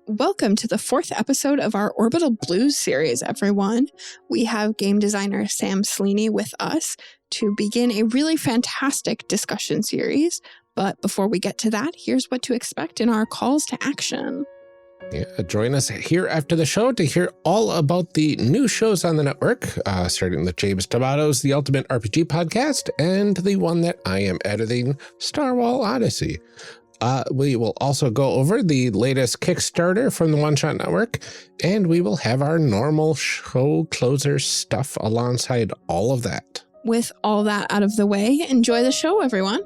Welcome to the 4th episode of our Orbital Blues series, everyone. We have game designer Sam Sleney with us to begin a really fantastic discussion series. But before we get to that, here's what to expect in our calls to action. Yeah, join us here after the show to hear all about the new shows on the network, starting with James Tomato's The Ultimate RPG Podcast and the one that I am editing, Starwhal Odyssey. We will also go over the latest Kickstarter from the One Shot Network, and we will have our normal show closer stuff alongside all of that. With all that out of the way, enjoy the show, everyone.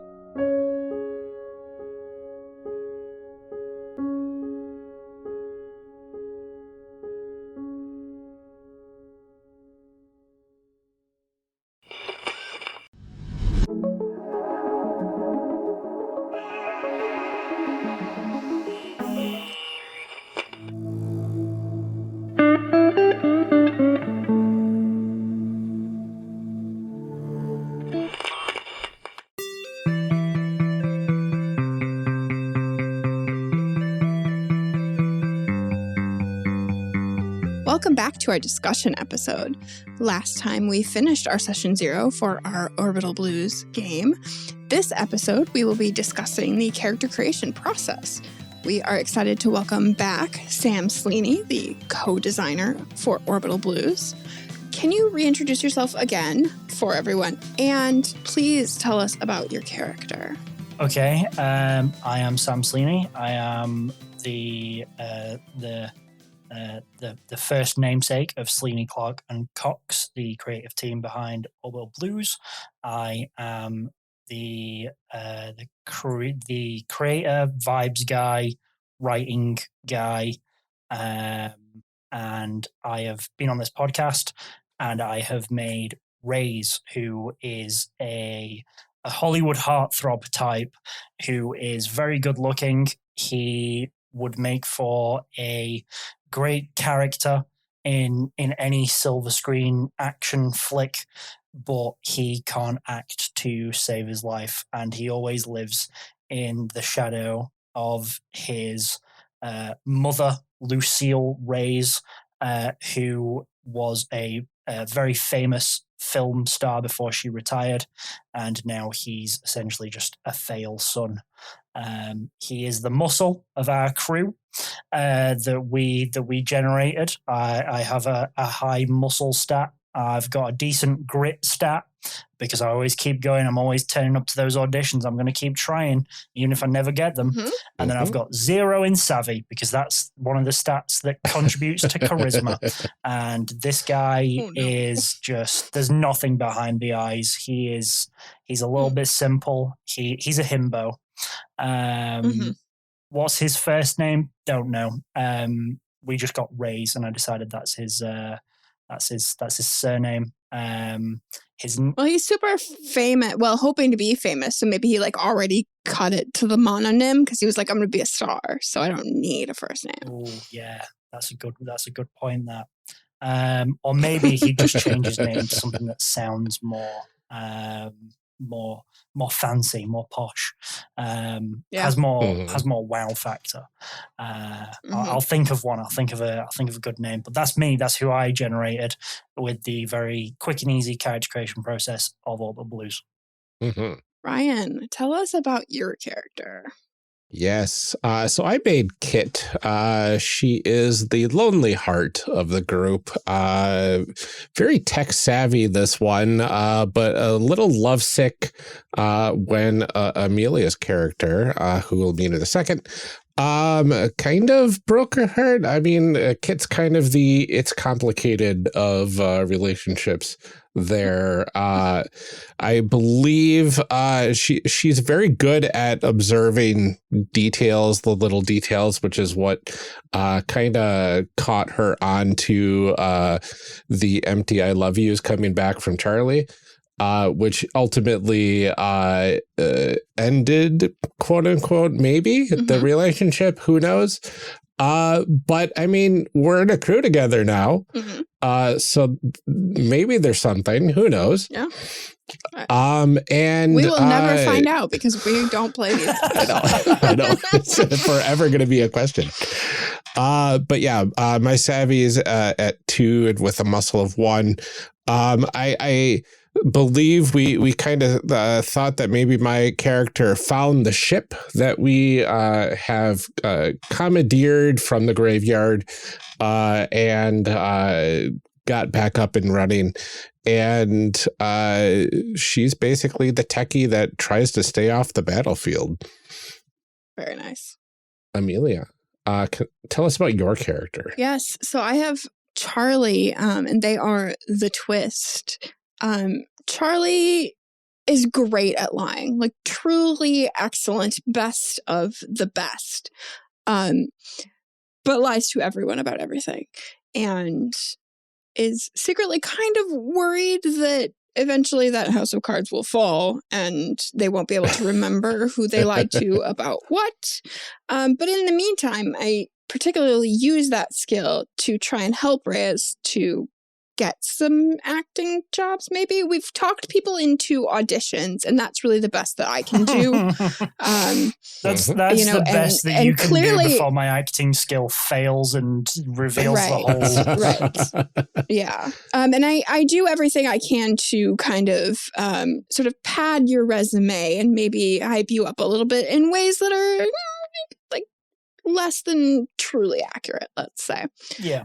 Welcome back to our discussion episode. Last time we finished our session 0 for our Orbital Blues game. This episode, we will be discussing the character creation process. We are excited to welcome back Sam Sleney, the co-designer for Orbital Blues. Can you reintroduce yourself again for everyone? And please tell us about your character. Okay, I am Sam Sleney. I am the first namesake of Sleney, Clark and Cox, the creative team behind Orbital Blues. I am the creator, vibes guy, writing guy, and I have been on this podcast, and I have made Raze, who is a Hollywood heartthrob type, who is very good looking. He would make for a great character in any silver screen action flick, but he can't act to save his life, and he always lives in the shadow of his mother, Lucille Raze, who was a very famous film star before she retired, and now he's essentially just a failed son. He is the muscle of our crew that we generated. I have a high muscle stat. I've got a decent grit stat because I always keep going. I'm always turning up to those auditions. I'm going to keep trying, even if I never get them. Mm-hmm. And then I've got 0 in savvy because that's one of the stats that contributes to charisma. And this guy is just, there's nothing behind the eyes. He's a little bit simple. He's a himbo. What's his first name? Don't know. We just got Raze, and I decided that's his surname. He's super famous. Well, hoping to be famous, so maybe he already cut it to the mononym because he was like, "I'm going to be a star, so I don't need a first name." Oh yeah, that's a good point. That, or maybe he just changed his name to something that sounds more fancy, more posh, has more wow factor. I'll think of one. I'll think of a good name. But that's me. That's who I generated with the very quick and easy character creation process of Orbital Blues. Mm-hmm. Ryan, tell us about your character. Yes. So I made Kit. She is the lonely heart of the group. Very tech savvy, this one, but a little lovesick when Amelia's character, who we'll meet in a second, kind of broke her heart. I mean, Kit's kind of it's complicated of relationships there. I believe she's very good at observing details, the little details, which is what kind of caught her onto the empty I love yous coming back from Charlie. Which ultimately ended, quote unquote, maybe the relationship. Who knows? But I mean, we're in a crew together now. So maybe there's something. Who knows? Yeah. And we will never find out because we don't play these. I know. It's forever going to be a question. But yeah, my savvy is at 2 and with a muscle of 1. I believe we kind of thought that maybe my character found the ship that we have commandeered from the graveyard and got back up and running. And she's basically the techie that tries to stay off the battlefield. Very nice. Amelia, tell us about your character. Yes. So I have Charlie, and they are the twist. Charlie is great at lying, like truly excellent, best of the best, but lies to everyone about everything, and is secretly kind of worried that eventually that house of cards will fall and they won't be able to remember who they lied to about what. But in the meantime, I particularly use that skill to try and help Reyes to get some acting jobs, maybe. We've talked people into auditions, and that's really the best that I can do. That's the best that you can do before my acting skill fails and reveals the whole... Right. Yeah. And I do everything I can to kind of sort of pad your resume and maybe hype you up a little bit in ways that are like less than truly accurate, let's say. Yeah.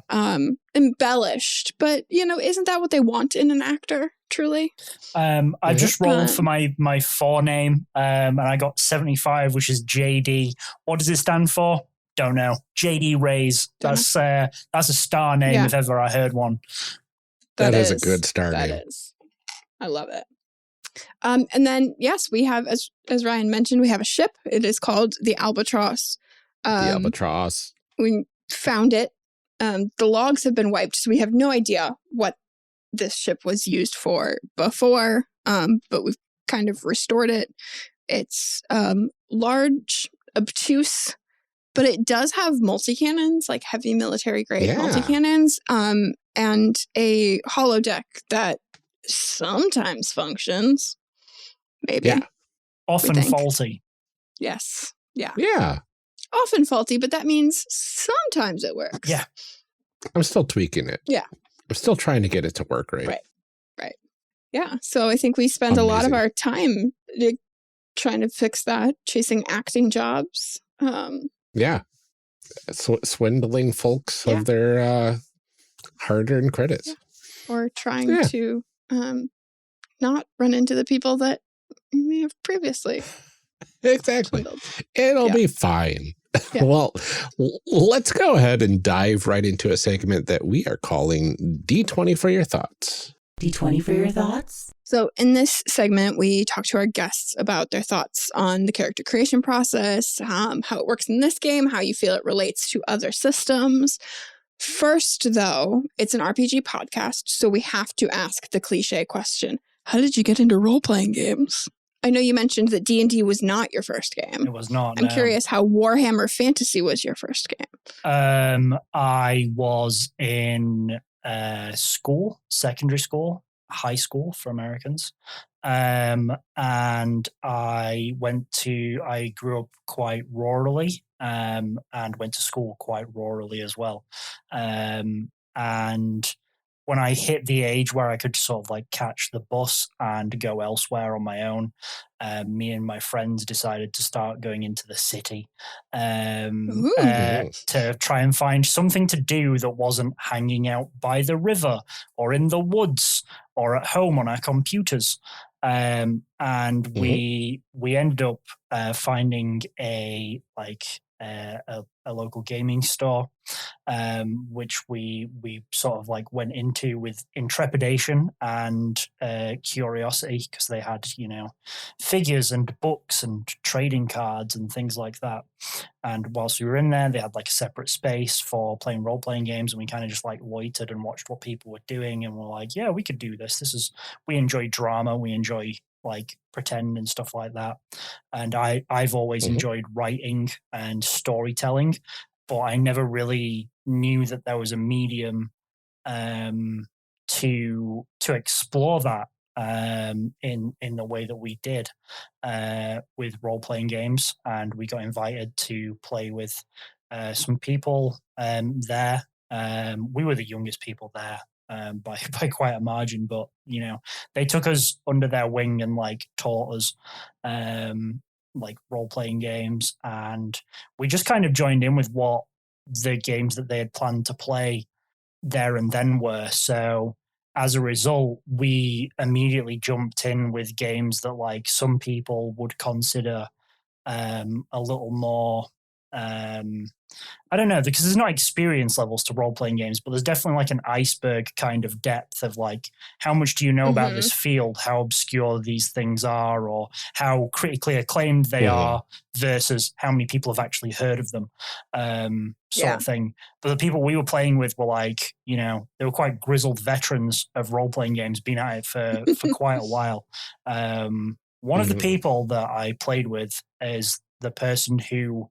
Embellished, but isn't that what they want in an actor, truly? I just rolled for my forename, and I got 75, which is JD. What does it stand for? Don't know. JD Reyes. That's a star name if ever I heard one. That is a good star name. That is. I love it. And then, yes, we have, as Ryan mentioned, we have a ship. It is called the Albatross. The Albatross. We found it. The logs have been wiped, so we have no idea what this ship was used for before, but we've kind of restored it. It's large, obtuse, but it does have multi-cannons, like heavy military-grade multi-cannons, and a holodeck that sometimes functions. Maybe. Yeah. Often faulty. Yes. Yeah. Yeah. Often faulty, but that means sometimes it works. Yeah. I'm still tweaking it. Yeah. I'm still trying to get it to work right. Right. Yeah. So I think we spend a lot of our time trying to fix that, chasing acting jobs. Yeah. Swindling folks of their hard-earned credits. Yeah. Or trying to not run into the people that you may have previously. Exactly. Swindled. It'll be fine. Yeah. Well, let's go ahead and dive right into a segment that we are calling D20 for Your Thoughts. D20 for Your Thoughts? So in this segment, we talk to our guests about their thoughts on the character creation process, how it works in this game, how you feel it relates to other systems. First, though, it's an RPG podcast, so we have to ask the cliche question. How did you get into role-playing games? I know you mentioned that D&D was not your first game. It was not. I'm curious how Warhammer Fantasy was your first game. I was in school, secondary school, high school for Americans. And I grew up quite rurally and went to school quite rurally as well. And when I hit the age where I could sort of like catch the bus and go elsewhere on my own, me and my friends decided to start going into the city to try and find something to do that wasn't hanging out by the river or in the woods or at home on our computers. And we ended up finding a local gaming store, which we sort of like went into with intrepidation and curiosity, because they had, figures and books and trading cards and things like that. And whilst we were in there, they had like a separate space for playing role-playing games, and we kind of just like loitered and watched what people were doing, and we're like, yeah, we could do this. We enjoy drama, we enjoy like pretend and stuff like that. And I've always enjoyed writing and storytelling, but I never really knew that there was a medium to explore that in the way that we did with role-playing games. And we got invited to play with some people there. We were the youngest people there by quite a margin, but they took us under their wing and like taught us like role-playing games, and we just kind of joined in with what the games that they had planned to play there and then were. So as a result, we immediately jumped in with games that like some people would consider a little more I don't know, because there's not experience levels to role-playing games, but there's definitely like an iceberg kind of depth of like, how much do you know about this field, how obscure these things are, or how critically acclaimed they are versus how many people have actually heard of them, sort of thing. But the people we were playing with were like, they were quite grizzled veterans of role-playing games, been at it for quite a while. One of the people that I played with is the person who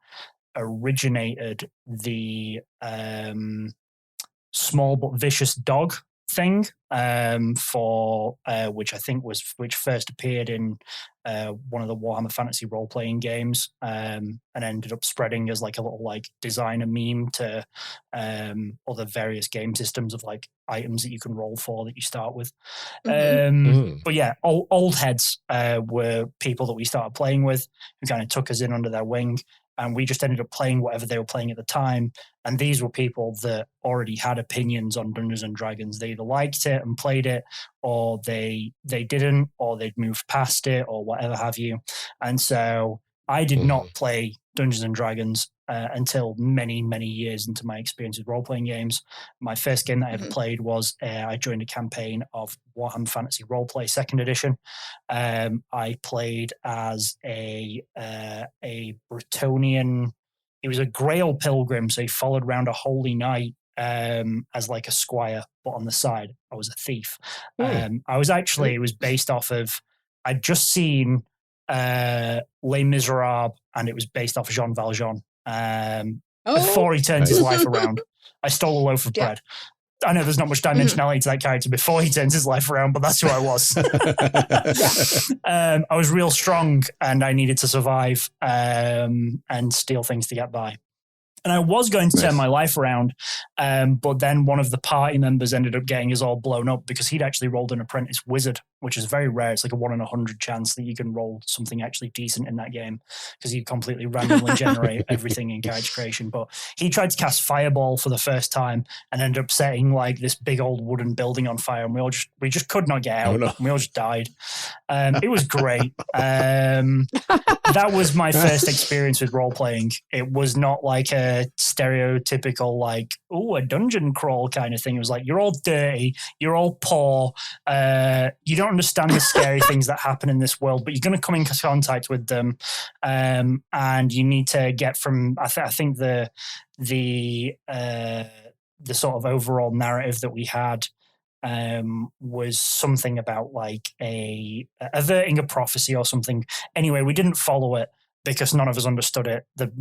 originated the small but vicious dog thing, for which I think which first appeared in one of the Warhammer Fantasy role-playing games, and ended up spreading as like a little like designer meme to other various game systems of like items that you can roll for that you start with. But yeah, old heads were people that we started playing with who kind of took us in under their wing, and we just ended up playing whatever they were playing at the time. And these were people that already had opinions on Dungeons and Dragons. They either liked it and played it, or they didn't, or they'd moved past it, or whatever have you. And so I did not play Dungeons and Dragons until many, many years into my experience with role-playing games. My first game that I ever played was I joined a campaign of Warhammer Fantasy Roleplay 2nd Edition. I played as a Bretonian. He was a Grail pilgrim, so he followed around a holy knight as like a squire, but on the side, I was a thief. I was actually, it was based off of, I'd just seen Les Miserables, and it was based off Jean Valjean. Before he turns his life around, I stole a loaf of bread. I know there's not much dimensionality to that character before he turns his life around, but that's who I was. I was real strong, and I needed to survive and steal things to get by. And I was going to turn my life around, but then one of the party members ended up getting us all blown up because he'd actually rolled an apprentice wizard, which is very rare. It's like a 1 in 100 chance that you can roll something actually decent in that game, because you completely randomly generate everything in character creation. But he tried to cast Fireball for the first time and ended up setting like this big old wooden building on fire, and we just could not get out. We all just died. It was great. That was my first experience with role playing. It was not like a stereotypical like, a dungeon crawl kind of thing. It was like, you're all dirty, you're all poor, you don't understand the scary things that happen in this world, but you're going to come in contact with them, and you need to get from. I think the sort of overall narrative that we had was something about like averting a prophecy or something. Anyway, we didn't follow it because none of us understood it. None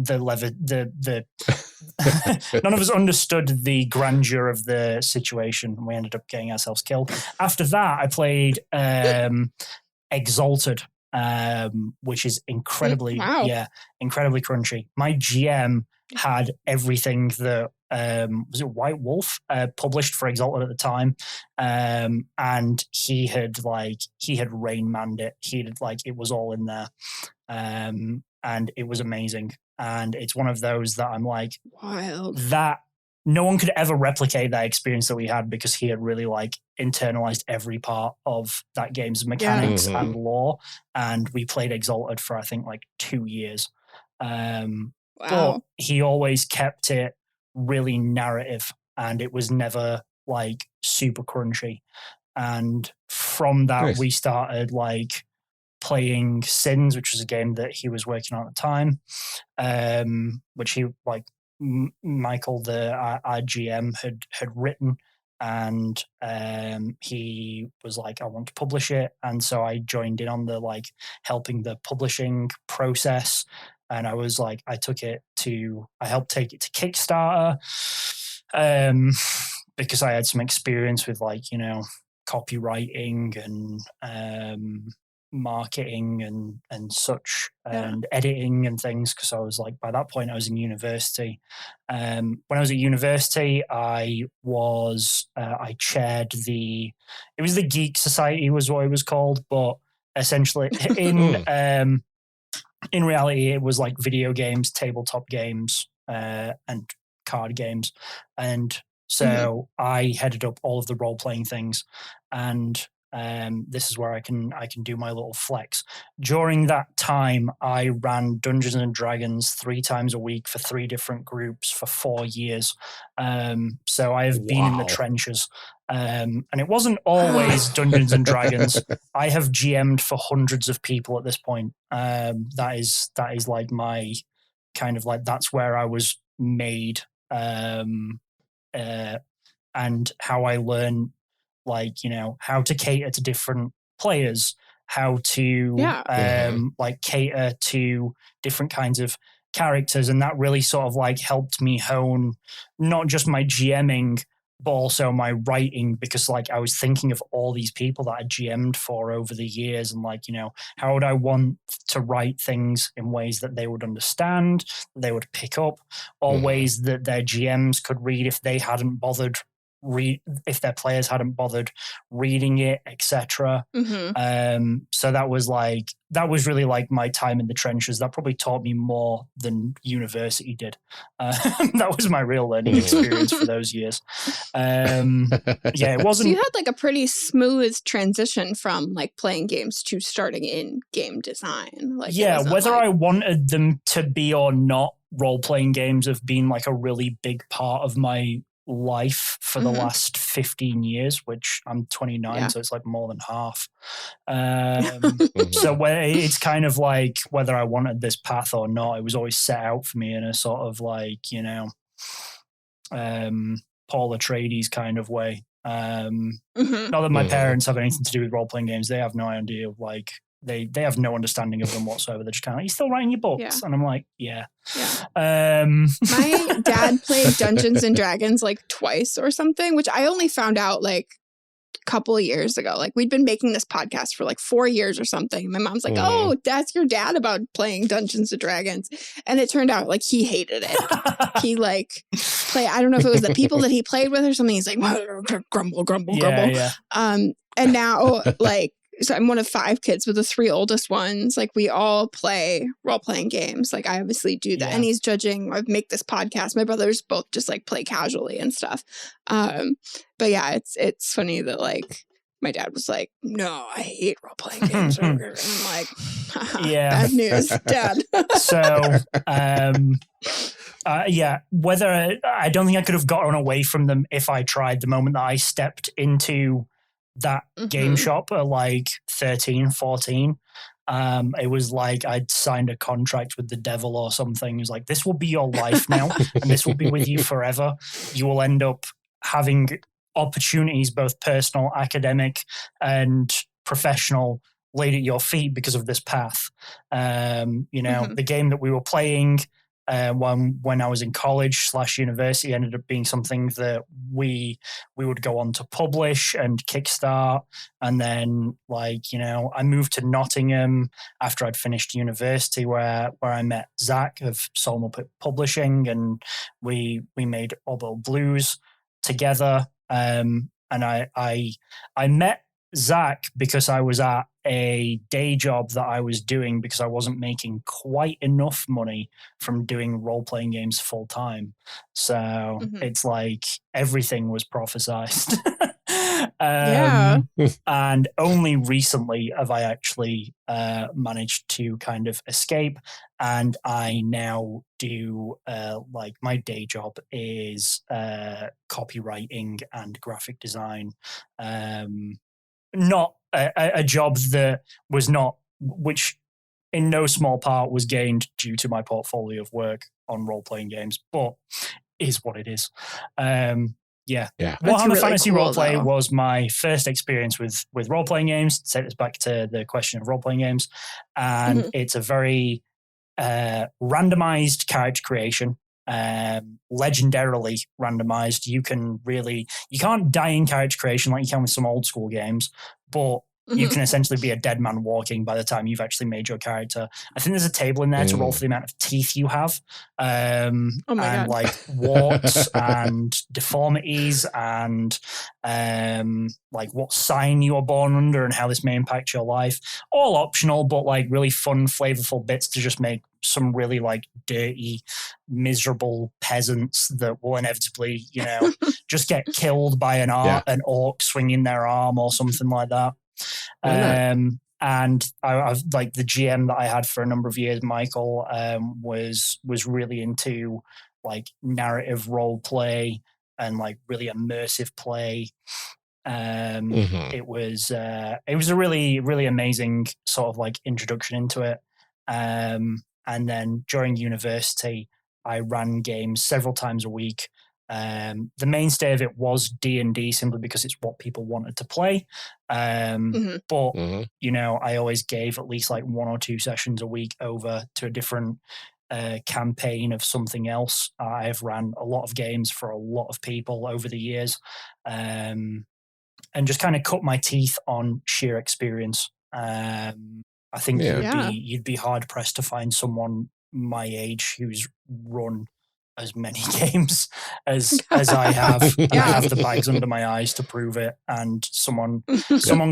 of us understood the grandeur of the situation, and we ended up getting ourselves killed. After that, I played Exalted, which is incredibly crunchy. My GM had everything that was it White Wolf published for Exalted at the time, and he had Rain Manned it. It was all in there, and it was amazing. And it's one of those that I'm like, wild, that no one could ever replicate that experience that we had, because he had really like internalized every part of that game's mechanics and lore. And we played Exalted for I think like 2 years. But he always kept it really narrative, and it was never like super crunchy. And from that, we started like playing Sins, which was a game that he was working on at the time, which he like Michael, our GM, had written, and he was like, I want to publish it. And so I joined in on the like helping the publishing process. And I was like, I helped take it to Kickstarter, because I had some experience with like, copywriting and marketing and such, and editing and things, because I was like, by that point I was in university. When I was at university, I chaired it was the Geek Society was what it was called, but essentially in reality it was like video games, tabletop games, and card games. And so I headed up all of the role-playing things, and this is where I can do my little flex. During that time, I ran Dungeons and Dragons 3 times a week for 3 different groups for 4 years. So I have been in the trenches, and it wasn't always Dungeons and Dragons. I have GM'd for hundreds of people at this point. That is like my kind of like, that's where I was made, and how I learn, like, you know, how to cater to different players, how to like cater to different kinds of characters. And that really sort of like helped me hone not just my GMing, but also my writing, because like I was thinking of all these people that I GM'd for over the years, and like, you know, how would I want to write things in ways that they would understand, that they would pick up, or ways that their GMs could read if they hadn't bothered if their players hadn't bothered reading it, etc. So that was really like my time in the trenches. That probably taught me more than university did. That was my real learning experience for those years. It wasn't. So you had like a pretty smooth transition from like playing games to starting in game design. Like, whether I wanted them to be or not, role-playing games have been like a really big part of my life for the last 15 years, which I'm 29, so it's like more than half. So it's kind of like, whether I wanted this path or not, it was always set out for me in a sort of like, you know, Paul Atreides kind of way. Not that my parents have anything to do with role-playing games. They have no idea, like, they have no understanding of them whatsoever. They're just kind of like, you still writing your books? And I'm like, my dad played Dungeons and Dragons like twice or something, which I only found out like a couple of years ago. Like, we'd been making this podcast for like 4 years or something. My mom's like, oh, that's your dad about playing Dungeons and Dragons. And it turned out like he hated it. He like I don't know if it was the people that he played with or something. He's like, grumble. And now like, so I'm one of 5 kids, but the 3 oldest ones, like, we all play role-playing games. Like, I obviously do that. And he's judging. I make this podcast. My brothers both just like play casually and stuff. But yeah, it's funny that like my dad was like, no, I hate role-playing games. And I'm like, bad news, Dad. So, whether I don't think I could have gotten away from them if I tried. The moment that I stepped into that game shop at like 13, 14, it was like I'd signed a contract with the devil or something. It was like, this will be your life now, and this will be with you forever. You will end up having opportunities, both personal, academic, and professional, laid at your feet because of this path. You know, the game that we were playing when I was in college / university ended up being something that we would go on to publish and kickstart. And then, like, you know, I moved to Nottingham after I'd finished university, where I met Zach of Solmo Publishing, and we made Orbital Blues together. And I met Zach because I was at a day job that I was doing because I wasn't making quite enough money from doing role-playing games full time. So it's like everything was prophesized. And only recently have I actually managed to kind of escape, and I now do like, my day job is copywriting and graphic design. Not a job that was not, which in no small part was gained due to my portfolio of work on role-playing games, but is what it is. Warhammer really Fantasy cool, Roleplay was my first experience with role-playing games. To take this back to the question of role-playing games, and it's a very randomized character creation. Legendarily randomized. You can't die in character creation like you can with some old school games, but you can essentially be a dead man walking by the time you've actually made your character. I think there's a table in there to roll for the amount of teeth you have, and God. like warts and deformities and like what sign you were born under and how this may impact your life. All optional, but like really fun, flavorful bits to just make some really like dirty, miserable peasants that will inevitably, just get killed by an orc swinging their arm or something like that. And I've like the GM that I had for a number of years, Michael, was really into like narrative role play and like really immersive play. It was a really, really amazing sort of like introduction into it. And then during university, I ran games several times a week. The mainstay of it was D&D simply because it's what people wanted to play. But, I always gave at least like 1 or 2 sessions a week over to a different campaign of something else. I've ran a lot of games for a lot of people over the years, and just kind of cut my teeth on sheer experience. I think you'd be hard pressed to find someone my age who's run as many games as I have. And I have the bags under my eyes to prove it. And someone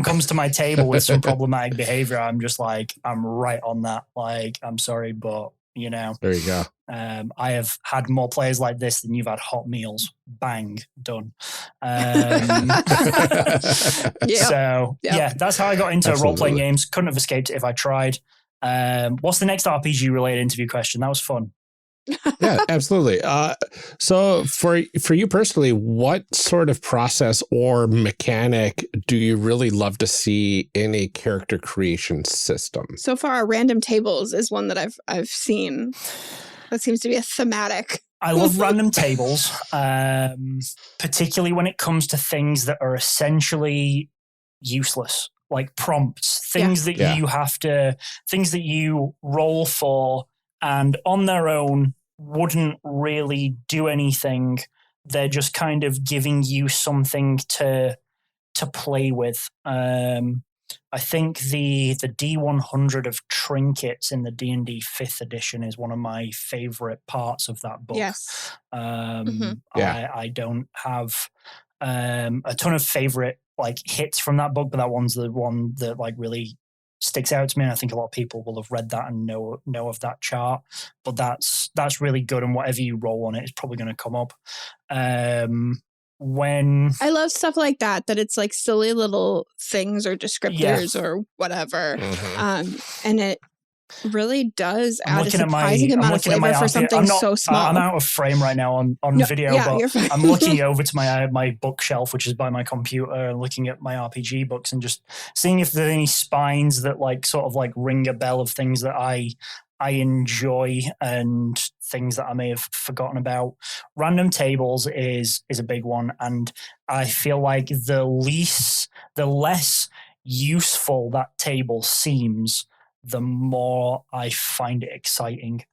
comes to my table with some problematic behavior, I'm just like, I'm right on that. Like, I'm sorry, but there you go. I have had more players like this than you've had hot meals. Bang, done. So that's how I got into role-playing games. Couldn't have escaped it if I tried. What's the next RPG related interview question? That was fun. Yeah, absolutely. So for you personally, what sort of process or mechanic do you really love to see in a character creation system? So far, random tables is one that I've seen. That seems to be a thematic. I love random tables, particularly when it comes to things that are essentially useless, like prompts, things that you roll for and on their own wouldn't really do anything. They're just kind of giving you something to play with. I think the D100 of trinkets in the D&D 5th edition is one of my favorite parts of that book. Yes. I don't have a ton of favorite like hits from that book, but that one's the one that like really sticks out to me. And I think a lot of people will have read that and know of that chart, but that's really good. And whatever you roll on it is probably going to come up. When I love stuff like that it's like silly little things or descriptors or whatever. And it really does add a surprising amount of flavor for something so small. I'm out of frame right now on video, but I'm looking over to my bookshelf, which is by my computer, and looking at my RPG books and just seeing if there are any spines that like sort of like ring a bell of things that I enjoy and things that I may have forgotten about. Random tables is a big one, and I feel like the less useful that table seems, the more I find it exciting,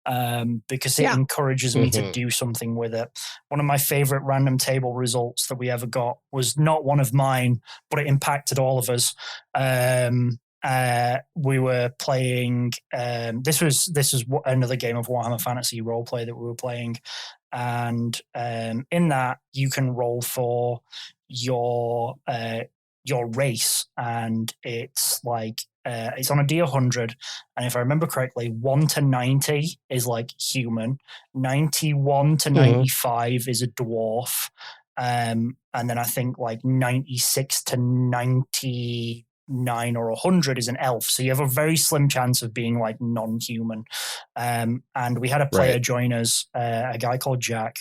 because it encourages me to do something with it. One of my favorite random table results that we ever got was not one of mine, but it impacted all of us. We were playing. This was another game of Warhammer Fantasy roleplay that we were playing, and in that you can roll for your race, and it's like it's on a D100, and if I remember correctly, 1 to 90 is like human, 91 to 95 is a dwarf, and then I think like 96 to 99 or 100 is an elf. So you have a very slim chance of being like non-human. And we had a player join us, a guy called Jack,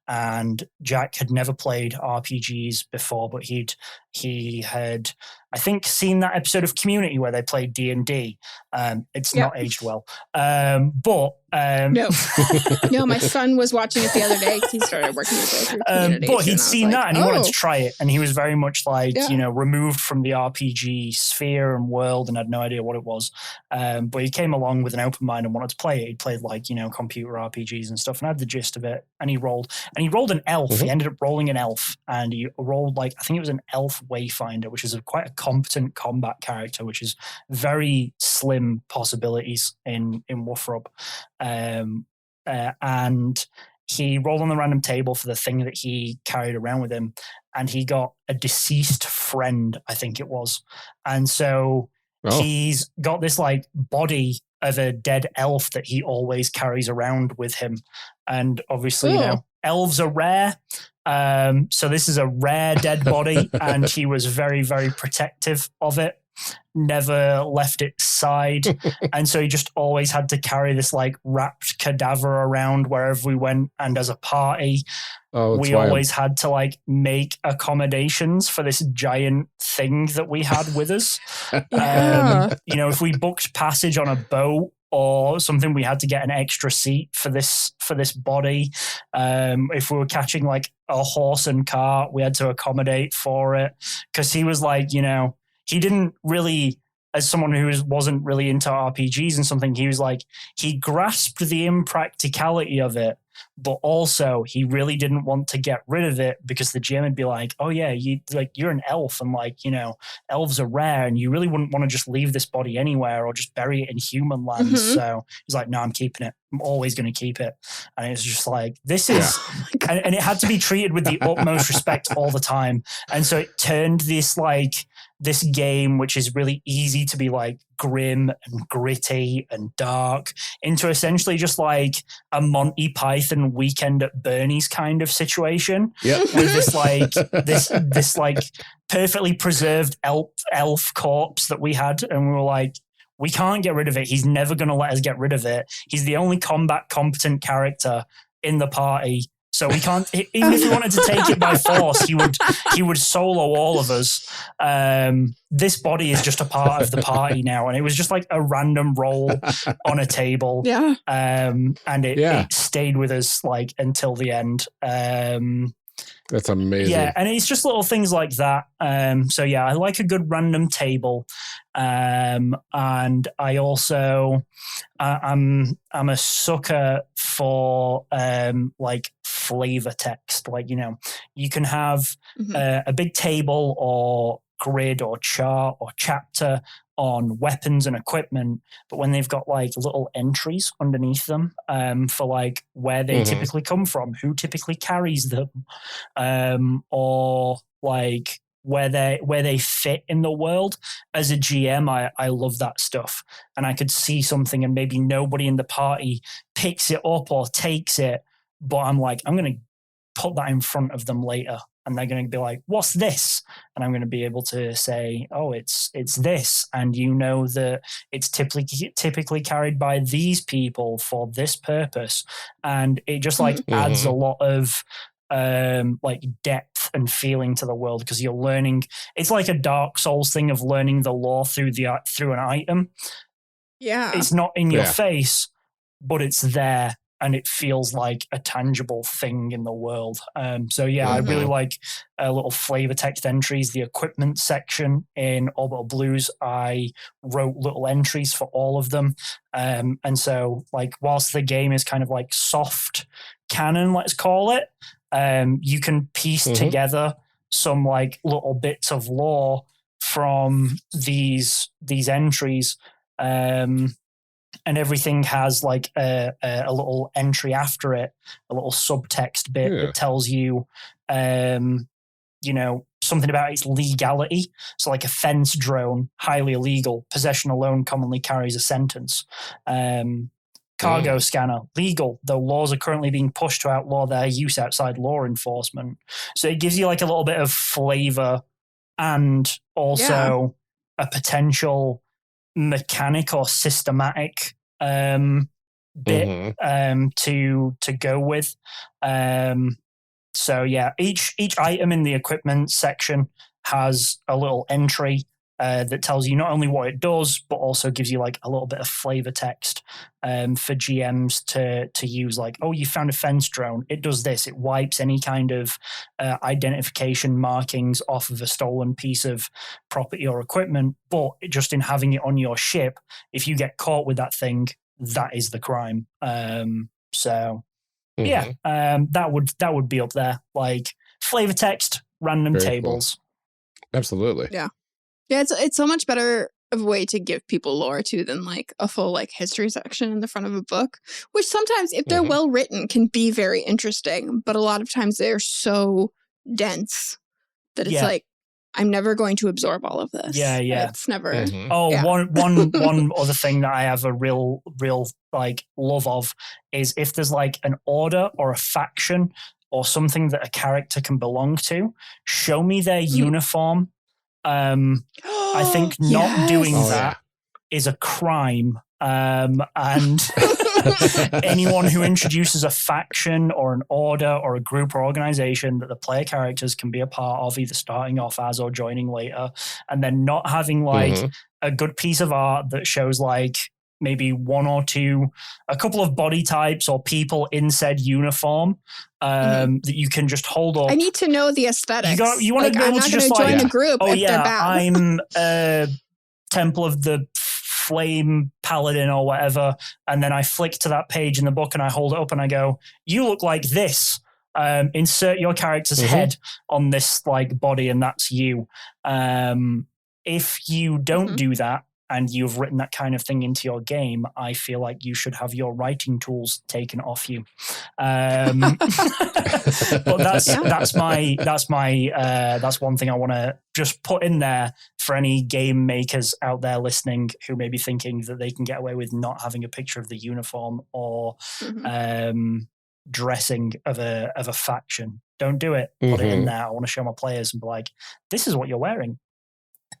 and Jack had never played RPGs before, but he had, I think, seen that episode of Community where they played D&D. It's not aged well. But No, my son was watching it the other day because he started working his way through Community. But he'd seen that and he wanted to try it. And he was very much like, removed from the RPG sphere and world and had no idea what it was. But he came along with an open mind and wanted to play it. He played computer RPGs and stuff and had the gist of it. And he rolled an elf. He ended up rolling an elf and he rolled I think it was an elf wayfinder, which is quite a competent combat character, which is very slim possibilities in Woofrup. And he rolled on the random table for the thing that he carried around with him, and he got a deceased friend, I think it was. And so he's got this body of a dead elf that he always carries around with him. And obviously, elves are rare. So this is a rare dead body, and he was very, very protective of it. Never left its side. And so he just always had to carry this wrapped cadaver around wherever we went. And as a party, we always had to make accommodations for this giant thing that we had with us. If we booked passage on a boat or something, we had to get an extra seat for this body. If we were catching a horse and cart, we had to accommodate for it, because he was he didn't really, as someone who wasn't really into RPGs and something, he was he grasped the impracticality of it, but also he really didn't want to get rid of it because the GM would be like, oh yeah, you're an elf and elves are rare and you really wouldn't want to just leave this body anywhere or just bury it in human lands. So he's like, no, I'm keeping it. I'm always going to keep it. And it was just this is, and it had to be treated with the utmost respect all the time. And so it turned this this game, which is really easy to be grim and gritty and dark, into essentially just a Monty Python Weekend at Bernie's kind of situation. With this perfectly preserved elf corpse that we had, and we were we can't get rid of it. He's never going to let us get rid of it. He's the only combat competent character in the party. So we can't, even if he wanted to take it by force, he would solo all of us. This body is just a part of the party now. And it was just a random roll on a table. Yeah. And it stayed with us until the end. That's amazing. Yeah, and it's just little things like that. So yeah, I like a good random table. And I also, I'm a sucker for flavor text. You can have a big table or grid or chart or chapter on weapons and equipment, but when they've got little entries underneath them for where they typically come from, who typically carries them, or where they fit in the world. As a GM, I love that stuff, and I could see something and maybe nobody in the party picks it up or takes it, but I'm going to put that in front of them later. And they're going to be like, what's this? And I'm going to be able to say, oh, it's this. And that it's typically carried by these people for this purpose. And it just adds a lot of depth and feeling to the world, because you're learning. It's like a Dark Souls thing of learning the lore through an item. Yeah. It's not in your face, but it's there. And it feels like a tangible thing in the world. So yeah, I really like little flavor text entries. The equipment section in Orbital Blues, I wrote little entries for all of them. And so whilst the game is kind of soft canon, let's call it, you can piece together some little bits of lore from these entries. And everything has a little entry after it, a little subtext bit that tells you, something about its legality. So a fence drone, highly illegal. Possession alone commonly carries a sentence. Cargo scanner, legal, though laws are currently being pushed to outlaw their use outside law enforcement. So it gives you a little bit of flavor and also a potential mechanic or systematic bit to go with. So yeah, each item in the equipment section has a little entry that tells you not only what it does, but also gives you like a little bit of flavor text for GMs to use. Like, oh, you found a fence drone. It does this. It wipes any kind of identification markings off of a stolen piece of property or equipment. But just in having it on your ship, if you get caught with that thing, that is the crime. That would be up there. Like flavor text, random Very tables. Cool. Absolutely. Yeah, it's so much better of a way to give people lore too than like a full like history section in the front of a book, which sometimes if they're well written can be very interesting, but a lot of times they're so dense that it's like, I'm never going to absorb all of this. Yeah. It's never. One other thing that I have a real like love of is if there's like an order or a faction or something that a character can belong to, show me their uniform. I think not doing that is a crime. And anyone who introduces a faction or an order or a group or organization that the player characters can be a part of, either starting off as or joining later, and then not having like a good piece of art that shows like maybe one or two, a couple of body types or people in said uniform that you can just hold up. I need to know the aesthetics. You want to be able to just like, join a group if they're bad. I'm Temple of the Flame Paladin or whatever, and then I flick to that page in the book and I hold it up and I go, you look like this. Insert your character's head on this like body and that's you. If you don't do that, and you've written that kind of thing into your game, I feel like you should have your writing tools taken off you. But that's one thing I want to just put in there for any game makers out there listening who may be thinking that they can get away with not having a picture of the uniform or dressing of a faction. Don't do it. Put it in there. I want to show my players and be like, this is what you're wearing.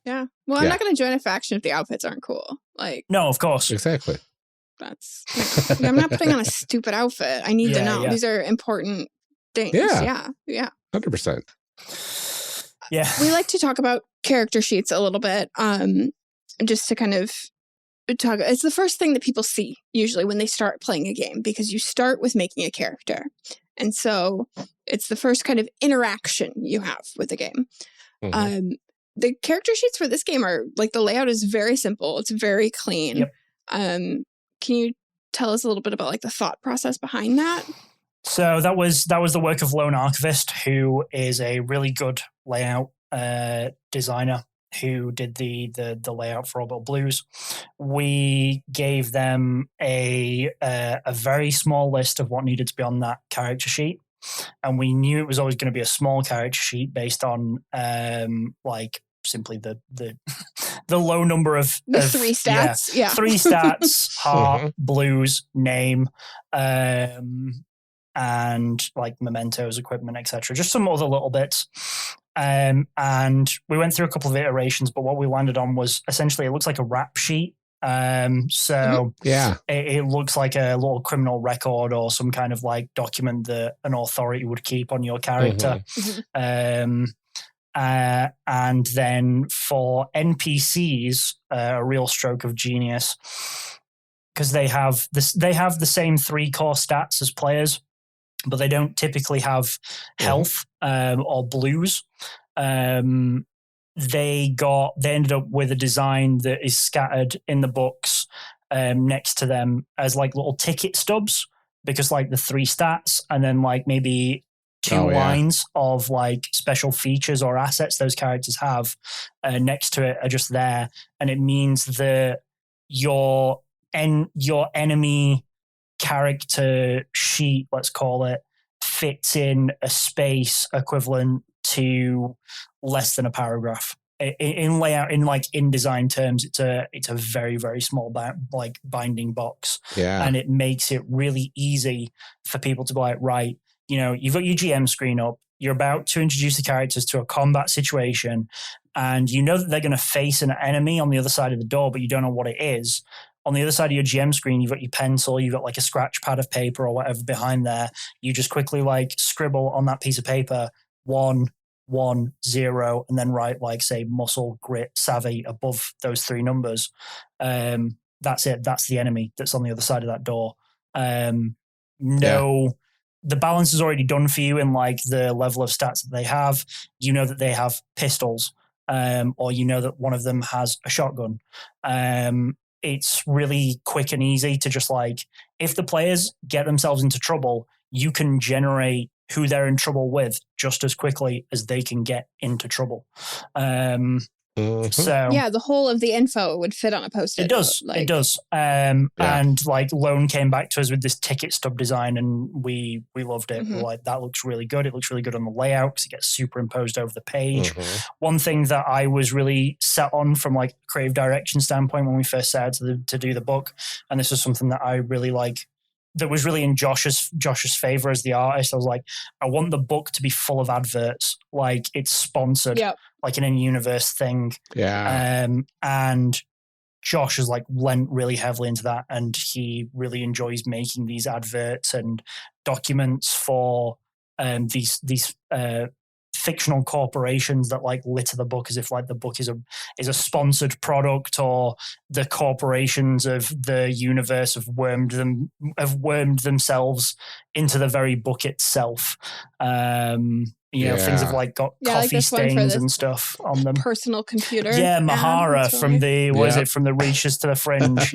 Yeah. Well, I'm not going to join a faction if the outfits aren't cool. Like, no, of course. Exactly. That's like, I'm not putting on a stupid outfit. I need to know. These are important things. Yeah. 100%. Yeah. We like to talk about character sheets a little bit. Just to kind of talk. It's the first thing that people see usually when they start playing a game, because you start with making a character. And so it's the first kind of interaction you have with the game. The character sheets for this game are like, the layout is very simple. It's very clean. Yep. Can you tell us a little bit about like the thought process behind that? So that was the work of Lone Archivist, who is a really good layout designer who did the layout for Orbital Blues. We gave them a very small list of what needed to be on that character sheet. And we knew it was always going to be a small character sheet based on like simply the low number of three stats. Yeah. 3 stats, heart, blues, name, and like mementos, equipment, etc. Just some other little bits. And we went through a couple of iterations, but what we landed on was essentially it looks like a rap sheet. It looks like a little criminal record or some kind of like document that an authority would keep on your character. And then for NPCs, a real stroke of genius, because they have the same 3 core stats as players, but they don't typically have health or blues. They ended up with a design that is scattered in the books next to them as like little ticket stubs, because like the 3 stats and then like maybe 2 lines of like special features or assets those characters have next to it are just there. And it means that your enemy character sheet, let's call it, fits in a space equivalent to less than a paragraph. In layout, in design terms, it's a very, very small binding box. And it makes it really easy for people to be like, right, you've got your GM screen up, you're about to introduce the characters to a combat situation, and you know that they're going to face an enemy on the other side of the door, but you don't know what it is. On the other side of your GM screen, you've got your pencil, you've got like a scratch pad of paper or whatever behind there. You just quickly like scribble on that piece of paper 1, 1, 0, and then write like, say, muscle, grit, savvy above those 3 numbers, that's it. That's the enemy that's on the other side of that door. The balance is already done for you in like the level of stats that they have. You know that they have pistols, or you know that one of them has a shotgun. It's really quick and easy to just like, if the players get themselves into trouble, you can generate who they're in trouble with just as quickly as they can get into trouble. So yeah, the whole of the info would fit on a post-it. It does. Like, it does. And like Lone came back to us with this ticket stub design, and we loved it. We're like, that looks really good. It looks really good on the layout because it gets superimposed over the page. One thing that I was really set on from like creative direction standpoint when we first set out to do the book, and this is something that I really like, that was really in Josh's favor as the artist. I was like, I want the book to be full of adverts, like it's sponsored, like an in-universe thing. And Josh has like lent really heavily into that, and he really enjoys making these adverts and documents for these fictional corporations that like litter the book as if like the book is a sponsored product, or the corporations of the universe have wormed themselves into the very book itself. Things have like got coffee like stains and stuff on them. Personal computer. Yeah, Mahara from the it from the Reaches to the Fringe.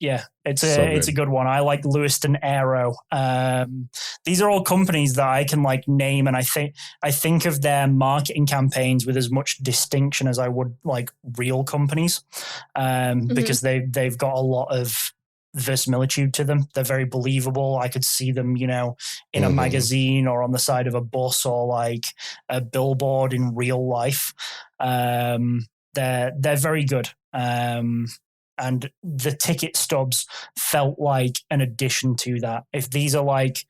It's a good one. I like Lewiston Aero. These are all companies that I can like name, and I think of their marketing campaigns with as much distinction as I would like real companies, because they've got a lot of verisimilitude to them. They're very believable. I could see them, in a magazine or on the side of a bus or like a billboard in real life. They're very good. And the ticket stubs felt like an addition to that. If these are like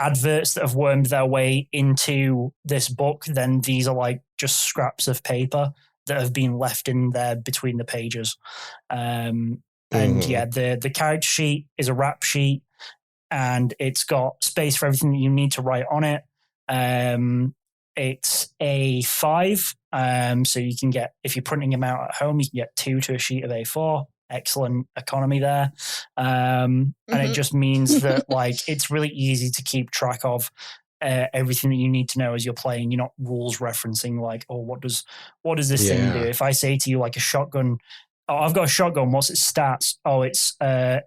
adverts that have wormed their way into this book, then these are like just scraps of paper that have been left in there between the pages. The character sheet is a wrap sheet, and it's got space for everything that you need to write on it. It's A5, so you can get, if you're printing them out at home, you can get 2 to a sheet of A4. Excellent economy there. And it just means that like it's really easy to keep track of everything that you need to know as you're playing. You're not rules referencing like, oh, what does this thing do? If I say to you like a shotgun, oh, I've got a shotgun, what's its stats? Oh, it's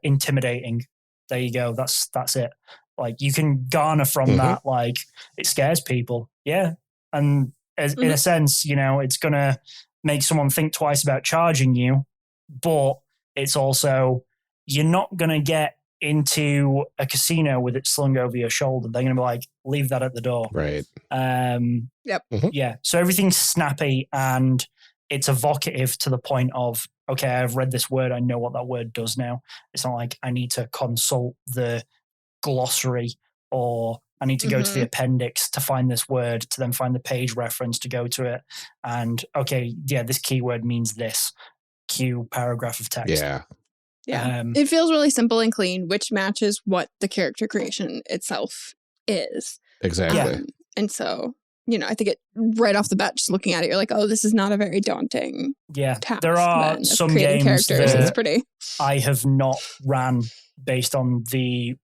intimidating. There you go. That's it. Like you can garner from that, like it scares people. Yeah. And in a sense, it's going to make someone think twice about charging you, but it's also, you're not going to get into a casino with it slung over your shoulder. They're going to be like, leave that at the door. Right. Yeah. So everything's snappy and it's evocative to the point of, okay, I've read this word. I know what that word does now. It's not like I need to consult the glossary, or I need to go to the appendix to find this word, to then find the page reference to go to it. And okay, yeah, this keyword means this. Cue paragraph of text. Yeah. It feels really simple and clean, which matches what the character creation itself is. Exactly. And so, I think it right off the bat, just looking at it, you're like, oh, this is not a very daunting task. There are some games that it's pretty. I have not ran based on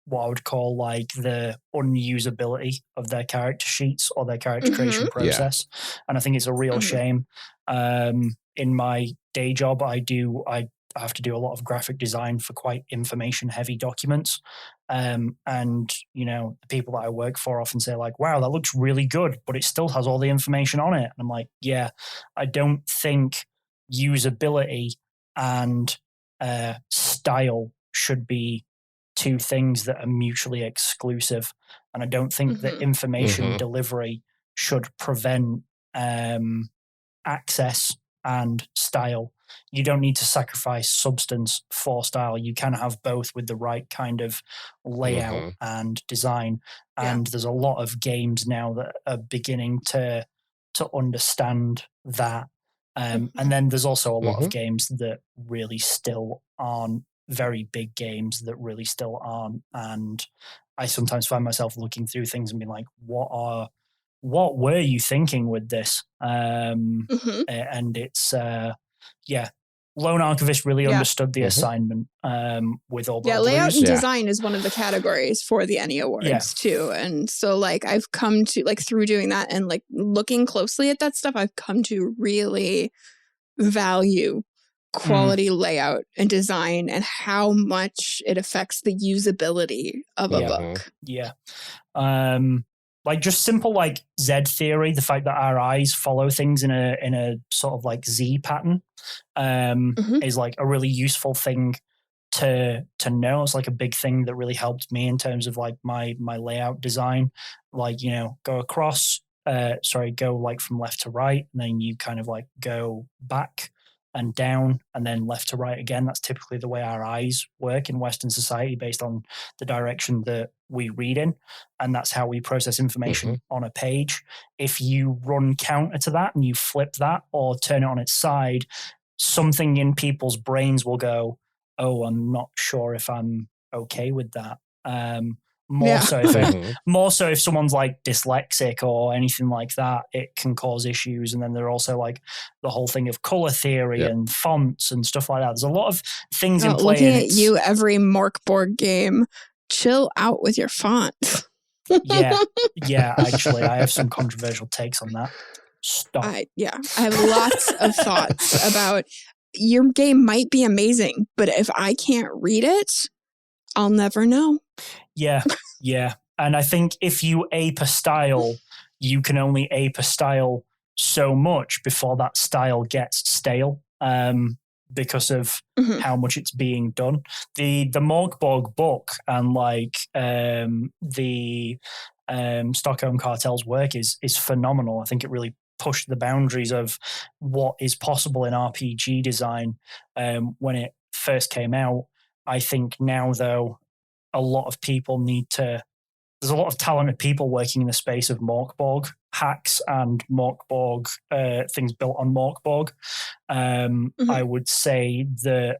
what I would call like the unusability of their character sheets or their character creation process. And I think it's a real shame. In my day job, I have to do a lot of graphic design for quite information heavy documents. And, the people that I work for often say like, wow, that looks really good, but it still has all the information on it. And I'm like, yeah, I don't think usability and style should be 2 things that are mutually exclusive. And I don't think that information delivery should prevent access and style. You don't need to sacrifice substance for style. You can have both with the right kind of layout and design. And there's a lot of games now that are beginning to understand that. And then there's also a lot of games that really still aren't, very big games that really still aren't. And I sometimes find myself looking through things and being like, what are what were you thinking with this? And it's, Lone Archivist really understood the assignment with Orbital Blues. Layout and design is one of the categories for the Annie Awards too. And so like I've come to like through doing that and like looking closely at that stuff, I've come to really value quality layout and design and how much it affects the usability of a book. Yeah. Like just simple like Z theory, the fact that our eyes follow things in a sort of like Z pattern is like a really useful thing to know. It's like a big thing that really helped me in terms of like my layout design. Like, you know, go across, go like from left to right, and then you kind of like go back and down and then left to right again. That's typically the way our eyes work in Western society based on the direction that we read in. And that's how we process information on a page. If you run counter to that and you flip that or turn it on its side, something in people's brains will go, oh, I'm not sure if I'm okay with that. More so if someone's like dyslexic or anything like that, it can cause issues. And then there are also like the whole thing of color theory and fonts and stuff like that. There's a lot of things in play. Looking at you every Morkborg game, chill out with your font. Actually, I have some controversial takes on that. Stop. I have lots of thoughts about your game might be amazing, but if I can't read it, I'll never know. Yeah. And I think if you ape a style, you can only ape a style so much before that style gets stale because of how much it's being done. The Morkborg book and like the Stockholm Cartel's work is phenomenal. I think it really pushed the boundaries of what is possible in RPG design when it first came out. I think now, though, a lot of people there's a lot of talented people working in the space of Morkborg hacks and Morkborg things built on Morkborg. I would say that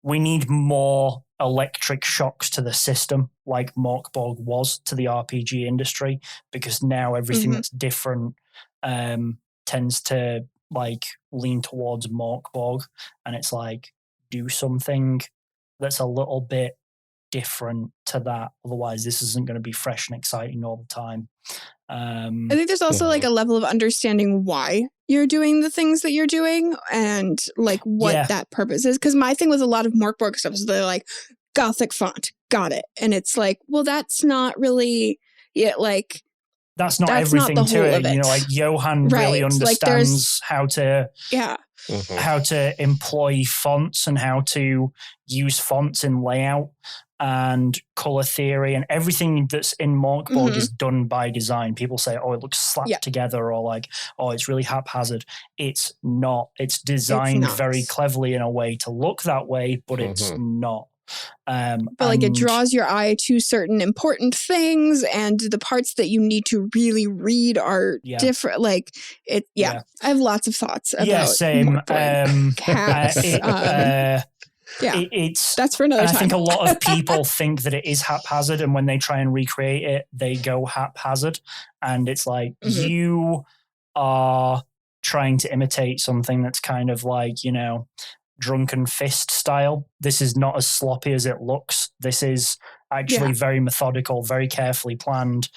we need more electric shocks to the system like Morkborg was to the RPG industry, because now everything that's different tends to like lean towards Morkborg, and it's like, do something that's a little bit different to that. Otherwise, this isn't going to be fresh and exciting all the time. I think there's also like a level of understanding why you're doing the things that you're doing and like what that purpose is. Because my thing with a lot of Morkborg stuff is they're like, Gothic font, got it. And it's like, well, that's not really like... That's not everything to it. You know, like Johan really understands how to employ fonts and how to use fonts in layout and color theory, and everything that's in Morkborg is done by design. People say, oh, it looks slapped together, or like, oh, it's really haphazard. It's not. It's designed very cleverly in a way to look that way, but it's not. But like it draws your eye to certain important things, and the parts that you need to really read are different. Like it, I have lots of thoughts about same. Cats. It's that's for another time. I think a lot of people think that it is haphazard, and when they try and recreate it, they go haphazard, and it's like you are trying to imitate something that's kind of like, you know, Drunken Fist style. This is not as sloppy as it looks. This is actually very methodical, very carefully planned,